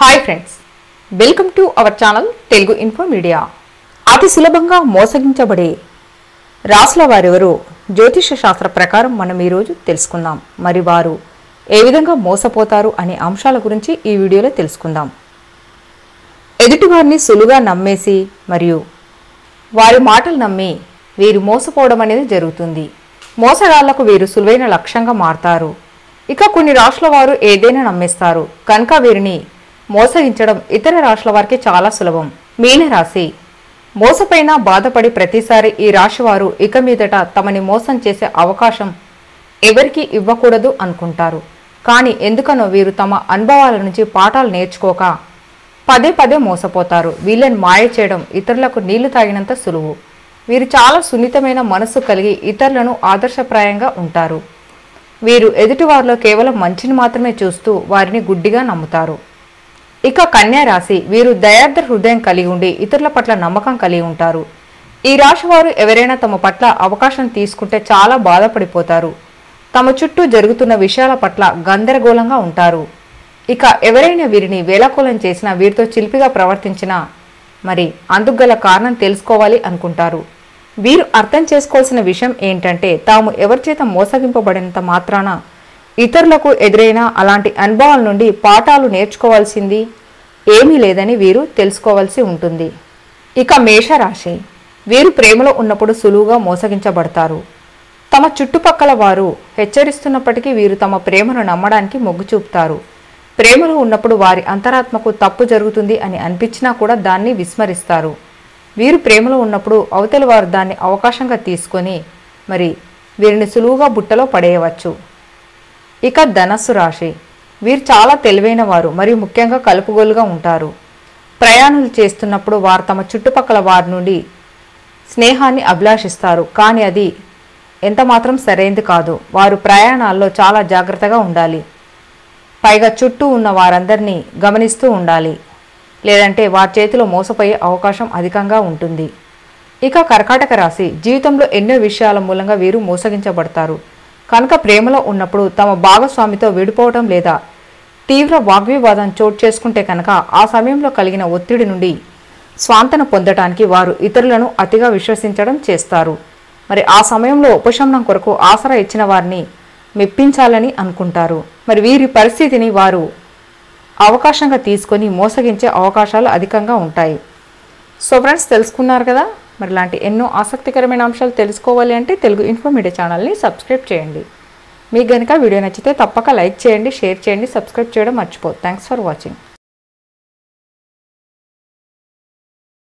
Hi friends, welcome to our channel Telugu info media. అతి సులభంగా మోసగించబడే రాసుల వారెవరో జ్యోతిష శాస్త్ర ప్రకారం మనం ఈరోజు తెలుసుకుందాం. మరి వారు ఏ విధంగా మోసపోతారు అనే అంశాల గురించి ఈ వీడియోలో తెలుసుకుందాం. ఎదుటివారిని సులువుగా నమ్మేసి మరియు వారి మాటలు నమ్మి వీరు మోసపోవడం అనేది జరుగుతుంది. మోసగాళ్లకు వీరు సులువైన లక్ష్యంగా మారతారు. ఇక కొన్ని రాశుల వారు ఏదైనా నమ్మేస్తారు కనుక వీరిని మోసగించడం ఇతర రాశుల వారికి చాలా సులభం. మీనరాశి. మోసపైన బాధపడి ప్రతిసారి ఈ రాశి వారు ఇక మీదట తమని మోసం చేసే అవకాశం ఎవరికి ఇవ్వకూడదు అనుకుంటారు. కానీ ఎందుకనో వీరు తమ అనుభవాల నుంచి పాఠాలు నేర్చుకోక పదే పదే మోసపోతారు. వీళ్ళని మాయ చేయడం ఇతరులకు నీళ్లు తాగినంత సులువు. వీరు చాలా సున్నితమైన మనస్సు కలిగి ఇతరులను ఆదర్శప్రాయంగా ఉంటారు. వీరు ఎదుటివారిలో కేవలం మంచిని మాత్రమే చూస్తూ వారిని గుడ్డిగా నమ్ముతారు. ఇక కన్యా రాశి. వీరు దయార్ద్ర హృదయం కలిగి ఉండి ఇతరుల పట్ల నమ్మకం కలిగి ఉంటారు. ఈ రాశి వారు ఎవరైనా తమ పట్ల అవకాశం తీసుకుంటే చాలా బాధపడిపోతారు. తమ చుట్టూ జరుగుతున్న విషయాల పట్ల గందరగోళంగా ఉంటారు. ఇక ఎవరైనా వీరిని వేళాకోళం చేసినా వీరితో చిలిపిగా ప్రవర్తించినా మరి అందుకు గల కారణం తెలుసుకోవాలి అనుకుంటారు. వీరు అర్థం చేసుకోవాల్సిన విషయం ఏంటంటే తాము ఎవరి చేత మోసగింపబడినంత మాత్రాన ఇతరులకు ఎదురైన అలాంటి అనుభవాల నుండి పాఠాలు నేర్చుకోవాల్సింది ఏమీ లేదని వీరు తెలుసుకోవాల్సి ఉంటుంది. ఇక మేషరాశి. వీరు ప్రేమలో ఉన్నప్పుడు సులువుగా మోసగించబడతారు. తమ చుట్టుపక్కల వారు హెచ్చరిస్తున్నప్పటికీ వీరు తమ ప్రేమను నమ్మడానికి మొగ్గు చూపుతారు. ప్రేమలో ఉన్నప్పుడు వారి అంతరాత్మకు తప్పు జరుగుతుంది అని అనిపించినా కూడా దాన్ని విస్మరిస్తారు. వీరు ప్రేమలో ఉన్నప్పుడు అవతలి వారు దాన్ని అవకాశంగా తీసుకొని మరి వీరిని సులువుగా బుట్టలో పడేయవచ్చు. ఇక ధనస్సు రాశి. వీరు చాలా తెలివైన వారు మరియు ముఖ్యంగా కలుపుగోలుగా ఉంటారు. ప్రయాణాలు చేస్తున్నప్పుడు వారు తమ చుట్టుపక్కల వారి నుండి స్నేహాన్ని అభిలాషిస్తారు. కానీ అది ఎంతమాత్రం సరైనది కాదు. వారు ప్రయాణాల్లో చాలా జాగ్రత్తగా ఉండాలి. పైగా చుట్టూ ఉన్న వారందరినీ గమనిస్తూ ఉండాలి. లేదంటే వారి చేతిలో మోసపోయే అవకాశం అధికంగా ఉంటుంది. ఇక కర్కాటక రాశి. జీవితంలో ఎన్నో విషయాల మూలంగా వీరు మోసగించబడతారు. కనుక ప్రేమలో ఉన్నప్పుడు తమ భాగస్వామితో విడిపోవడం లేదా తీవ్ర వాగ్వివాదం చోటు చేసుకుంటే కనుక ఆ సమయంలో కలిగిన ఒత్తిడి నుండి స్వాంతన పొందడానికి వారు ఇతరులను అతిగా విశ్వసించడం చేస్తారు. మరి ఆ సమయంలో ఉపశమనం కొరకు ఆసరా ఇచ్చిన వారిని మెప్పించాలని అనుకుంటారు. మరి వీరి పరిస్థితిని వారు అవకాశంగా తీసుకొని మోసగించే అవకాశాలు అధికంగా ఉంటాయి. సో ఫ్రెండ్స్, తెలుసుకున్నారు కదా. మరి ఇలాంటి ఎన్నో ఆసక్తికరమైన అంశాలు తెలుసుకోవాలి అంటే తెలుగు ఇన్ఫో మీడియా ఛానల్ని సబ్స్క్రైబ్ చేయండి. మీకు కనుక వీడియో నచ్చితే తప్పక లైక్ చేయండి, షేర్ చేయండి, సబ్స్క్రైబ్ చేయడం మర్చిపోదు. Thanks for watching.